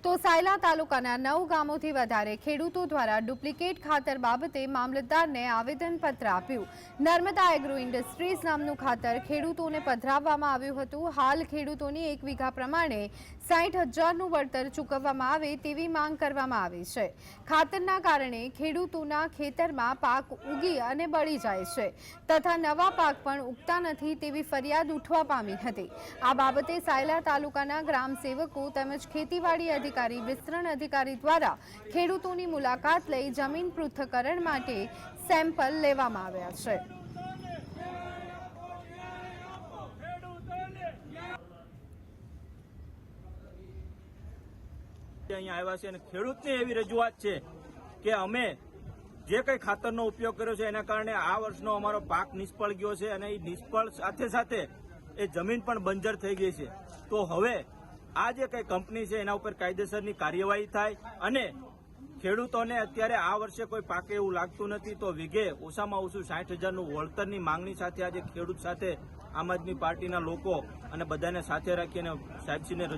તો સાયલા તાલુકાના 9 ગામોથી વધારે ખેડૂતો દ્વારા ડુપ્લિકેટ ખાતર બાબતે મામલતદારને આવેદનપત્ર આપ્યું। નર્મદા એગ્રો ઇન્ડસ્ટ્રીઝ નામનું ખાતર ખેડૂતોને પધરાવવામાં આવ્યું હતું। હાલ ખેડૂતોની 1 વીઘા પ્રમાણે 60,000નું વળતર ચૂકવવામાં આવે તેવી માંગ કરવામાં આવી છે। ખાતરના કારણે ખેડૂતોના ખેતરમાં પાક ઉગી અને બળી જાય છે તથા નવા પાક પણ ઉગતા નથી તેવી ફરિયાદ ઉઠવા પામી હતી। આ બાબતે સાયલા તાલુકાના ગ્રામ સેવકો તેમજ ખેતીવાડી अधिकारी विस्तरण अधिकारी द्वारा खेडूतोनी मुलाकात लई जमीन पृथक्करण माटे सेम्पल लेवामां आव्या छे। અહીંયા આવ્યા છે અને ખેડૂતને એવી રજૂઆત છે કે અમે જે કંઈ ખાતરનો ઉપયોગ કર્યો છે એના કારણે આ વર્ષનો અમારો પાક નિષ્ફળ ગયો છે અને એ નિષ્ફળ સાથે સાથે એ જમીન પણ બંજર થઈ ગઈ છે। તો હવે આ જે કઈ કંપની છે એના ઉપર કાયદેસરની કાર્યવાહી થાય અને ખેડૂતોને અત્યારે આ વર્ષે કોઈ પાકે એવું લાગતું નથી તો વીઘે ઓછામાં ઓછું 60,000નું વળતરની માંગણી સાથે આજે ખેડૂત સાથે આમ આદમી પાર્ટીના લોકો અને બધાને સાથે રાખીને સાહેબશ્રીને